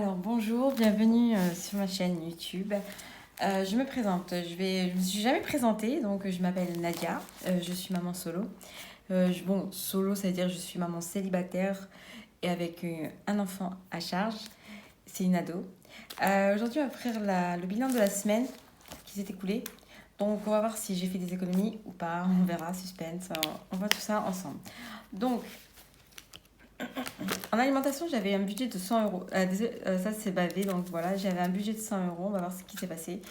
Alors bonjour, bienvenue sur ma chaîne YouTube. Je me présente, je me suis jamais présentée, donc je m'appelle Nadia, je suis maman solo. Bon, solo, ça veut dire que je suis maman célibataire et avec un enfant à charge, c'est une ado. Aujourd'hui, on va faire le bilan de la semaine qui s'est écoulée. Donc on va voir si j'ai fait des économies ou pas, on verra, suspense, on voit tout ça ensemble. Donc, en alimentation, j'avais un budget de 100 euros. Ça, c'est bavé, donc voilà, j'avais un budget de 100 euros. On va voir ce qui s'est passé.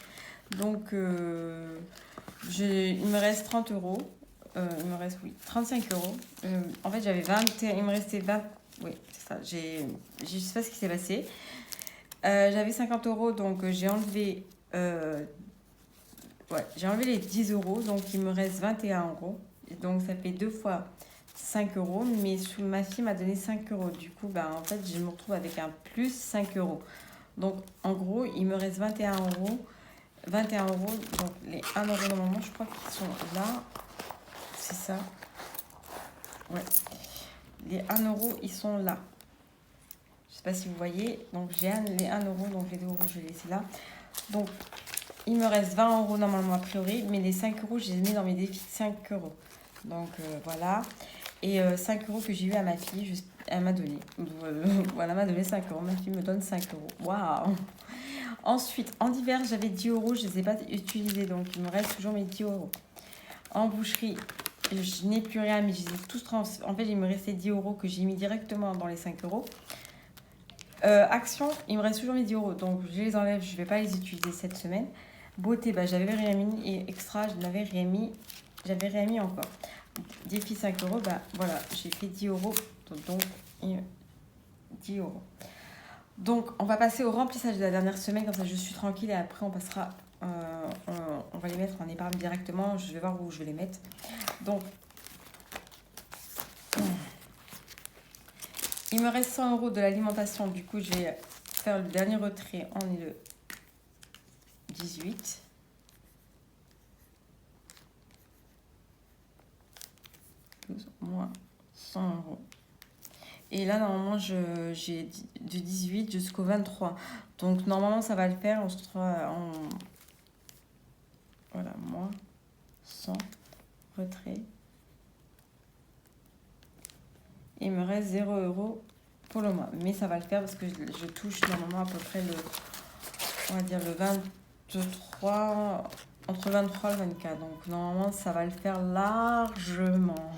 Donc, il me reste 30 euros. Il me reste, oui, 35 euros. En fait, j'avais 20, il me restait 20. Oui, c'est ça. Je sais pas ce qui s'est passé. J'avais 50 euros, donc j'ai enlevé. J'ai enlevé les 10 euros, donc il me reste 21 euros. Et donc, ça fait deux fois 5 euros, mais ma fille m'a donné 5 euros. Du coup, en fait, je me retrouve avec un plus 5 euros. Donc, en gros, il me reste 21 euros. 21 euros, donc les 1 euro normalement, je crois qu'ils sont là. C'est ça. Ouais. Les 1 euro, ils sont là. Je sais pas si vous voyez. Donc, j'ai les 1 euro, donc les 2 euros, je vais laisser là. Donc, il me reste 20 euros normalement a priori, mais les 5 euros, je les ai mis dans mes défis de 5 euros. Donc, voilà. Et 5 euros que j'ai eu à ma fille, elle m'a donné. Voilà, elle m'a donné 5 euros. Ma fille me donne 5 euros. Waouh! Ensuite, en divers, j'avais 10 euros. Je ne les ai pas utilisés. Donc, il me reste toujours mes 10 euros. En boucherie, je n'ai plus rien, mais je les ai tous transférés. En fait, il me restait 10 euros que j'ai mis directement dans les 5 euros. Action, il me reste toujours mes 10 euros. Donc, je les enlève. Je ne vais pas les utiliser cette semaine. Beauté, j'avais rien mis. Et extra, je n'avais rien mis. J'avais rien mis encore. Défi 5 euros, voilà, j'ai fait 10 euros, donc 10 euros. Donc, on va passer au remplissage de la dernière semaine, comme ça je suis tranquille et après on passera, on va les mettre en épargne directement, je vais voir où je vais les mettre. Donc, il me reste 100 euros de l'alimentation, du coup je vais faire le dernier retrait, on est le 18. Moins 100 euros. Et là, normalement, j'ai du 18 jusqu'au 23. Donc, normalement, ça va le faire. On se retrouve en... Voilà, moins 100, retrait. Il me reste 0 euros pour le mois. Mais ça va le faire parce que je touche normalement à peu près on va dire le 23, entre 23 et le 24. Donc, normalement, ça va le faire largement.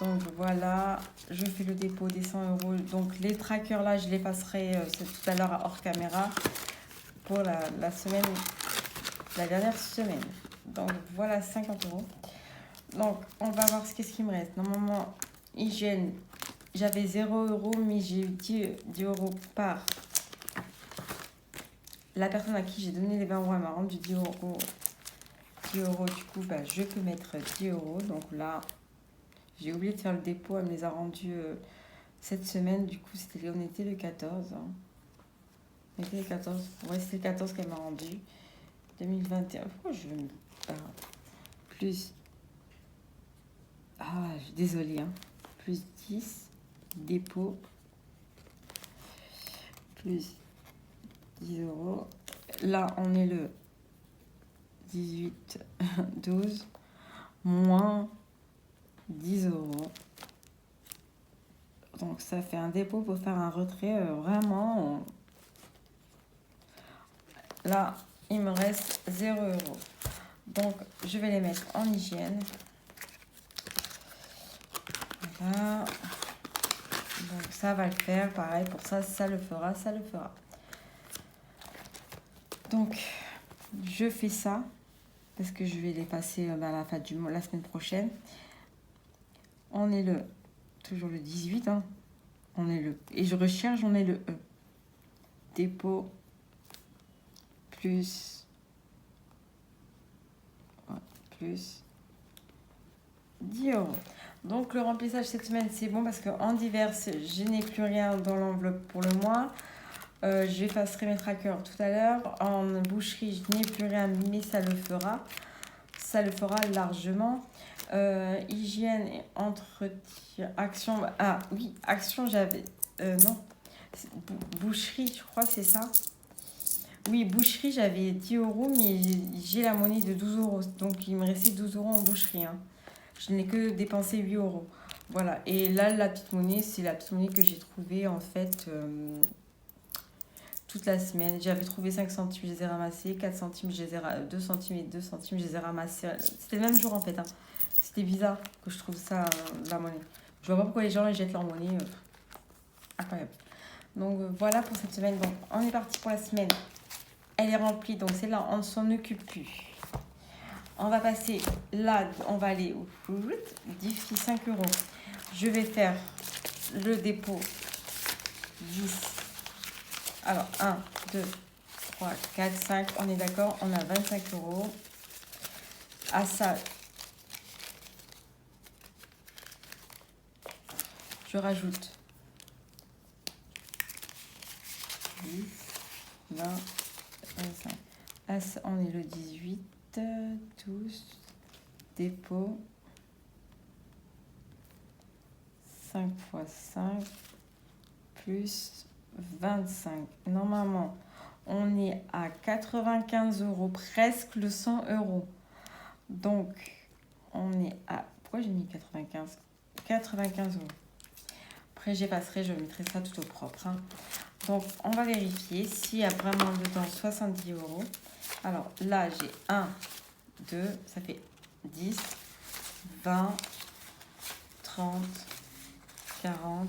Donc voilà, je fais le dépôt des 100 euros. Donc les trackers là, je les passerai tout à l'heure hors caméra pour la semaine, la dernière semaine. Donc voilà 50 euros. Donc on va voir qu'est-ce qui me reste. Normalement, hygiène, j'avais 0 euros, mais j'ai eu 10 euros par la personne à qui j'ai donné les 20 euros. Elle m'a rendu 10 euros. 10 euros, du coup, je peux mettre 10 euros. Donc là, j'ai oublié de faire le dépôt, elle me les a rendus cette semaine. Du coup, on était le 14. Hein. On était le 14. Ouais, c'était le 14 qu'elle m'a rendu. 2021. Pourquoi je me parle plus. Ah, je suis désolée. Hein. Plus 10. Dépôt. Plus 10 euros. Là, on est le 18, 12. Moins 10 euros. Donc ça fait un dépôt pour faire un retrait vraiment. Là, il me reste 0 euros. Donc je vais les mettre en hygiène. Voilà. Donc ça va le faire. Pareil pour ça, ça le fera, ça le fera. Donc je fais ça parce que je vais les passer à la fin du mois, la semaine prochaine. On est toujours le 18. Hein. On est et je recherche, on est le E. Dépôt plus 10 euros. Donc le remplissage cette semaine c'est bon parce qu'en divers je n'ai plus rien dans l'enveloppe pour le mois. J'effacerai mes trackers tout à l'heure. En boucherie je n'ai plus rien mais ça le fera. Ça le fera largement. Hygiène et entretien. Action. Ah oui, action j'avais. Non. Boucherie, je crois, c'est ça. Oui, boucherie, j'avais 10 euros, mais j'ai la monnaie de 12 euros. Donc, il me restait 12 euros en boucherie. Hein. Je n'ai que dépensé 8 euros. Voilà. Et là, la petite monnaie, c'est la petite monnaie que j'ai trouvée, en fait, toute la semaine. J'avais trouvé 5 centimes, je les ai ramassés. 4 centimes, 2 centimes et 2 centimes, je les ai ramassés. C'était le même jour, en fait. Hein. C'était bizarre que je trouve ça, la monnaie. Je vois pas pourquoi les gens ils jettent leur monnaie. Incroyable. Donc, voilà pour cette semaine. Donc, on est parti pour la semaine. Elle est remplie, donc celle-là, on ne s'en occupe plus. On va passer là, on va aller au défi 5 euros. Je vais faire le dépôt 10. Alors, 1, 2, 3, 4, 5. On est d'accord, on a 25 euros. À ça, je rajoute 10, 20, 25. À ça, on est le 18. Tous. Dépôt. 5 fois 5 plus 25. Normalement, on est à 95 euros, presque le 100 euros. Donc, on est à... Pourquoi j'ai mis 95 ? 95 euros. Après, j'effacerai, je mettrai ça tout au propre. Hein. Donc, on va vérifier s'il y a vraiment dedans 70 euros. Alors, là, j'ai 1, 2, ça fait 10, 20, 30, 40,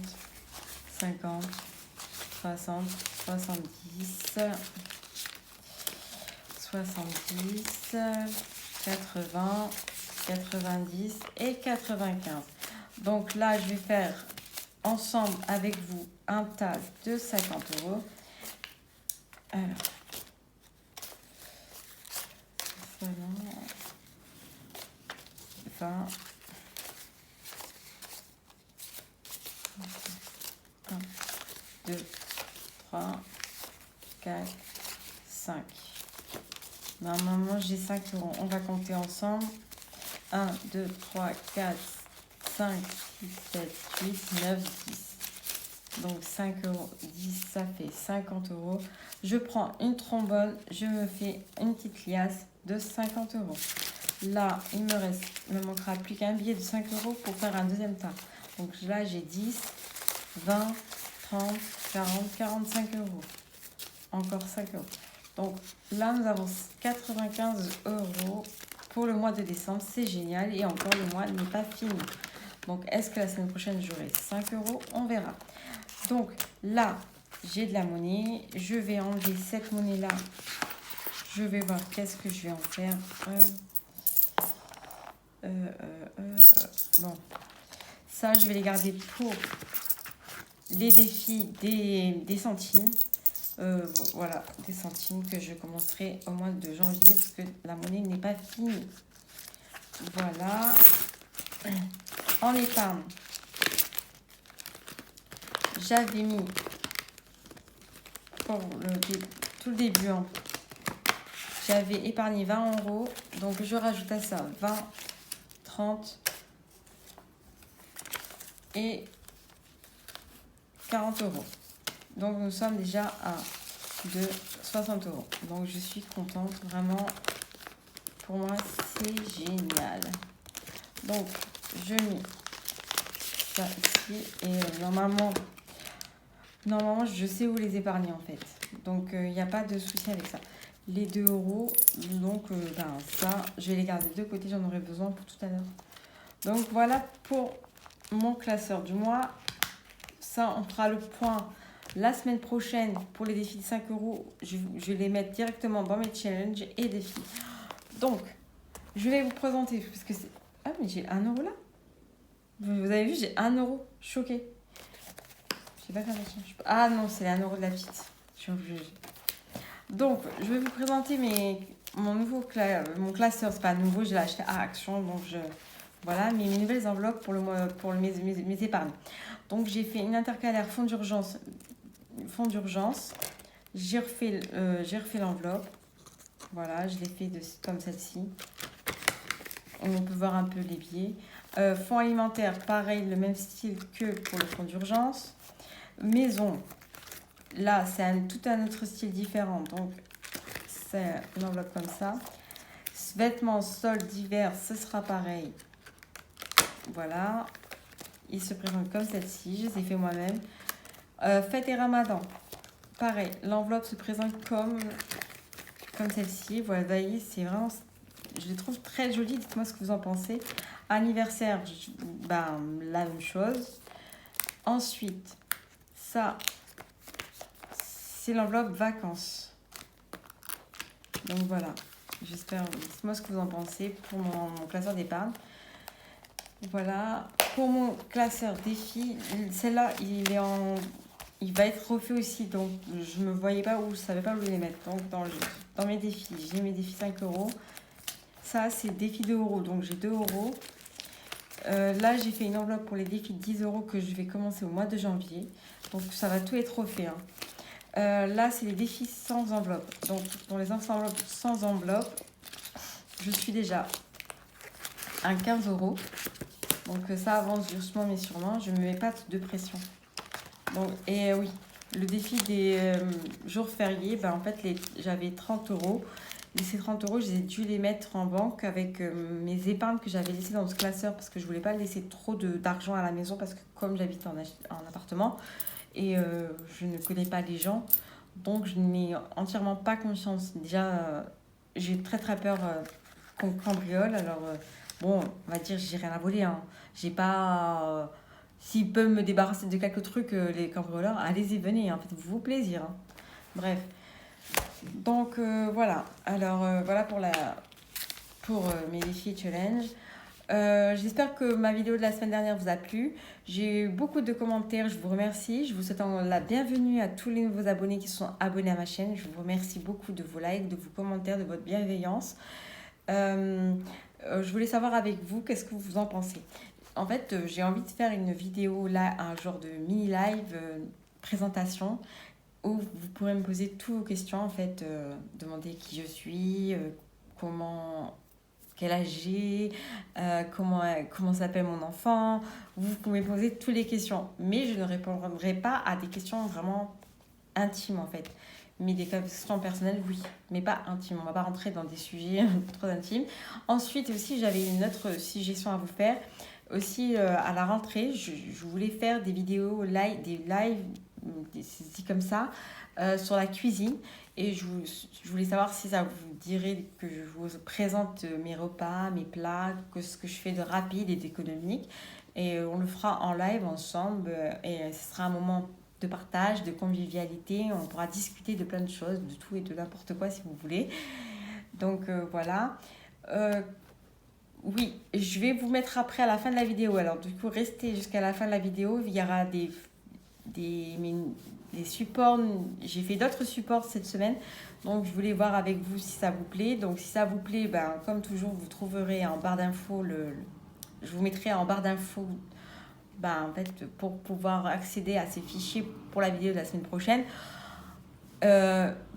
50, 60, 70, 70, 80, 90 et 95. Donc là, je vais faire ensemble avec vous un tas de 50 euros. Alors, voilà. 20. 1, 2, 3, 4, 5. Normalement, j'ai 5 euros. On va compter ensemble. 1, 2, 3, 4, 5, 6, 7, 8, 9, 10. Donc 5 euros, 10, ça fait 50 euros. Je prends une trombone, je me fais une petite liasse de 50 euros. Là, il me manquera plus qu'un billet de 5 euros pour faire un deuxième tas. Donc là, j'ai 10, 20, 30, 40, 45 euros. Encore 5 euros. Donc là, nous avons 95 euros pour le mois de décembre. C'est génial. Et encore, le mois n'est pas fini. Donc, est-ce que la semaine prochaine, j'aurai 5 euros? On verra. Donc là, j'ai de la monnaie. Je vais enlever cette monnaie-là. Je vais voir qu'est-ce que je vais en faire. Bon. Ça, je vais les garder pour les défis des centimes. Voilà, des centimes que je commencerai au mois de janvier parce que la monnaie n'est pas finie. Voilà. En épargne, j'avais mis pour tout le début, hein, j'avais épargné 20 euros. Donc je rajoute à ça 20, 30 et 40 euros. Donc nous sommes déjà à 60 euros. Donc je suis contente, vraiment. Pour moi, c'est génial. Donc je mets ça ici et normalement, je sais où les épargner en fait. Donc il n'y a pas de souci avec ça. Les 2 euros, donc ça, je vais les garder de côté, j'en aurai besoin pour tout à l'heure. Donc voilà pour mon classeur du mois. Ça, on fera le point la semaine prochaine pour les défis de 5 euros. Je vais les mettre directement dans mes challenges et défis. Donc, je vais vous présenter, parce que c'est... Ah, mais j'ai 1 euro là. Vous avez vu, j'ai 1 euro. Choquée. Je sais pas faire ça. Ah non, c'est 1 euro de la petite. Je suis obligée. Donc, je vais vous présenter mon classeur. C'est pas nouveau, je l'ai acheté à Action. Donc, voilà, mes nouvelles enveloppes pour mes épargnes. Donc, j'ai fait une intercalaire fonds d'urgence. J'ai refait l'enveloppe. Voilà, je l'ai fait comme celle-ci. On peut voir un peu les billets. Fonds alimentaire, pareil, le même style que pour le fonds d'urgence. Maison, là, c'est tout un autre style différent. Donc, c'est une enveloppe comme ça. Vêtements, soldes d'hiver, ce sera pareil. Voilà. Il se présente comme celle-ci. Je les ai fait moi-même. Fête et Ramadan. Pareil. L'enveloppe se présente comme celle-ci. Voilà, vous voyez, c'est vraiment... Je les trouve très jolies. Dites-moi ce que vous en pensez. Anniversaire, ben, la même chose. Ensuite, ça, c'est l'enveloppe vacances. Donc voilà. J'espère, dites-moi ce que vous en pensez pour mon classeur d'épargne. Voilà. Pour mon classeur défi, celle-là, il va être refait aussi. Donc, je ne me voyais pas où, je ne savais pas où les mettre. Donc, dans mes défis, j'ai mes défis 5 euros. Ça, c'est défi 2 euros. Donc, j'ai 2 euros. Là, j'ai fait une enveloppe pour les défis de 10 euros que je vais commencer au mois de janvier. Donc, ça va tout être refait. Hein. Là, c'est les défis sans enveloppe. Donc, pour les enveloppes sans enveloppe, je suis déjà à 15 euros. Donc, ça avance doucement mais sûrement. Je ne me mets pas de pression. Donc, et oui, le défi des jours fériés, ben, en fait, j'avais 30 euros. Et ces 30 euros, j'ai dû les mettre en banque avec mes épargnes que j'avais laissées dans ce classeur parce que je ne voulais pas laisser trop d'argent à la maison parce que comme j'habite en appartement, et je ne connais pas les gens, donc je n'ai entièrement pas conscience. Déjà, j'ai très peur qu'on cambriole. Alors, bon, on va dire, j'ai rien à voler. Hein. J'ai pas... s'ils peuvent me débarrasser de quelques trucs, les cambrioleurs, allez-y, venez, hein, faites-vous plaisir. Hein. Bref. Donc, voilà. Alors, voilà pour mes défis challenge. J'espère que ma vidéo de la semaine dernière vous a plu. J'ai eu beaucoup de commentaires, je vous remercie. Je vous souhaite la bienvenue à tous les nouveaux abonnés qui sont abonnés à ma chaîne. Je vous remercie beaucoup de vos likes, de vos commentaires, de votre bienveillance. Je voulais savoir avec vous, qu'est-ce que vous en pensez. En fait, j'ai envie de faire une vidéo là, un genre de mini live présentation où vous pourrez me poser toutes vos questions, en fait, demander qui je suis, quel âge j'ai, comment s'appelle mon enfant. Vous pouvez poser toutes les questions, mais je ne répondrai pas à des questions vraiment intimes en fait. Mais des questions personnelles, oui, mais pas intimes. On ne va pas rentrer dans des sujets trop intimes. Ensuite aussi, j'avais une autre suggestion à vous faire. Aussi, à la rentrée, je voulais faire des vidéos des lives, comme ça, sur la cuisine. Et je voulais savoir si ça vous dirait que je vous présente mes repas, mes plats, ce que je fais de rapide et d'économique. Et on le fera en live ensemble. Et ce sera un moment de partage, de convivialité. On pourra discuter de plein de choses, de tout et de n'importe quoi si vous voulez. Donc voilà. Oui, je vais vous mettre après à la fin de la vidéo. Alors du coup, restez jusqu'à la fin de la vidéo. Il y aura des supports. J'ai fait d'autres supports cette semaine. Donc je voulais voir avec vous si ça vous plaît. Donc si ça vous plaît, ben, comme toujours, vous trouverez en barre d'infos je vous mettrai en barre d'infos ben, en fait, pour pouvoir accéder à ces fichiers pour la vidéo de la semaine prochaine.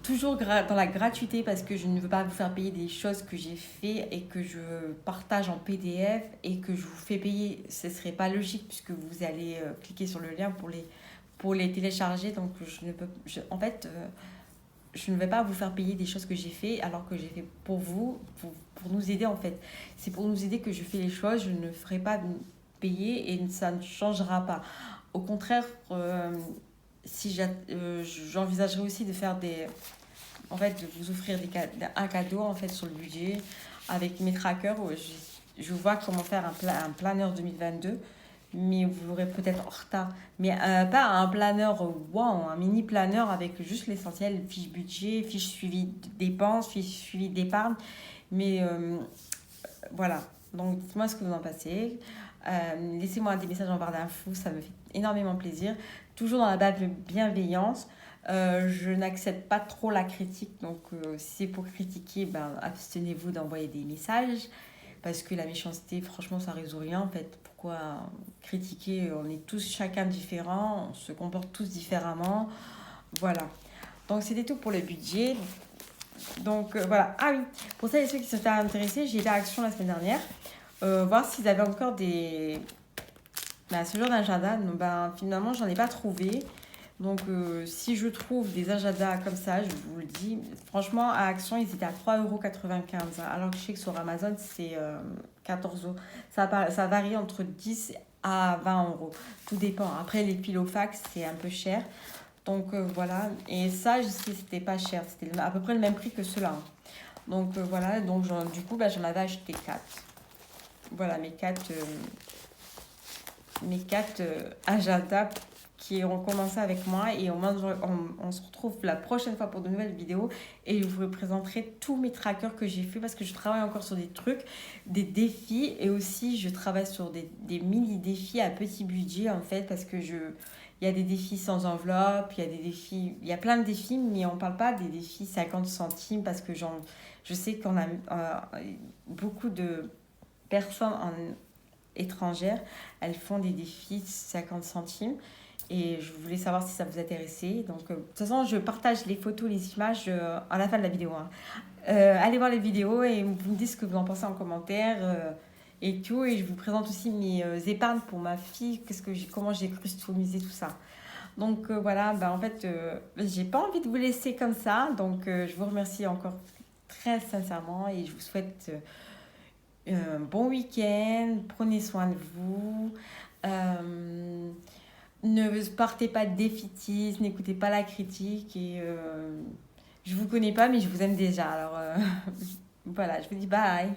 Toujours dans la gratuité parce que je ne veux pas vous faire payer des choses que j'ai fait et que je partage en PDF et que je vous fais payer. Ce ne serait pas logique puisque vous allez cliquer sur le lien pour les télécharger. Donc en fait, je ne vais pas vous faire payer des choses que j'ai fait alors que j'ai fait pour vous, pour nous aider en fait. C'est pour nous aider que je fais les choses. Je ne ferai pas payer et ça ne changera pas. Au contraire, j'envisagerais aussi de faire en fait, de vous offrir un cadeau en fait sur le budget avec mes trackers. Je vois comment faire un planeur 2022, mais vous l'aurez peut-être en retard. Mais pas un planeur, wow, un mini planeur avec juste l'essentiel, fiche budget, fiche suivi de dépenses, fiche suivi d'épargne. Mais voilà, donc dites-moi ce que vous en pensez. Laissez-moi des messages en barre d'infos, ça me fait énormément plaisir. Toujours dans la bienveillance. Je n'accepte pas trop la critique, donc si c'est pour critiquer, ben, abstenez-vous d'envoyer des messages parce que la méchanceté, franchement, ça résout rien en fait. Pourquoi critiquer? On est tous chacun différents, on se comporte tous différemment. Voilà. Donc c'était tout pour le budget. Donc voilà. Ah oui, pour celles et ceux qui s'étaient intéressés, j'ai été à Action la semaine dernière. Voir s'ils avaient encore ce genre d'agenda. Donc, ben, finalement, j'en ai pas trouvé. Donc, si je trouve des agendas comme ça, je vous le dis, franchement, à Action, ils étaient à 3,95 €. Alors que je sais que sur Amazon, c'est 14 €. Ça varie entre 10 à 20 €. Tout dépend. Après, les Pilofax, c'est un peu cher. Donc, voilà. Et ça, c'était pas cher. C'était à peu près le même prix que cela, hein. Donc, voilà. Donc, du coup, bah, j'en avais acheté 4. Voilà, mes quatre agendas qui ont commencé avec moi et on se retrouve la prochaine fois pour de nouvelles vidéos et je vous présenterai tous mes trackers que j'ai fait parce que je travaille encore sur des trucs, des défis et aussi je travaille sur des mini défis à petit budget en fait parce que il y a des défis sans enveloppe, il y a plein de défis mais on parle pas des défis 50 centimes parce que je sais qu'on a beaucoup de personnes étrangères, elles font des défis 50 centimes et je voulais savoir si ça vous intéressait. Donc, de toute façon, je partage les photos, les images à la fin de la vidéo, hein. Allez voir les vidéos et vous me dites ce que vous en pensez en commentaire et tout. Et je vous présente aussi mes épargnes pour ma fille, comment j'ai customisé tout ça. Donc, voilà, bah, en fait, j'ai pas envie de vous laisser comme ça. Donc, je vous remercie encore très sincèrement et je vous souhaite bon week-end, prenez soin de vous. Ne partez pas défaitiste, n'écoutez pas la critique. Et je vous connais pas, mais je vous aime déjà. Alors voilà, je vous dis bye.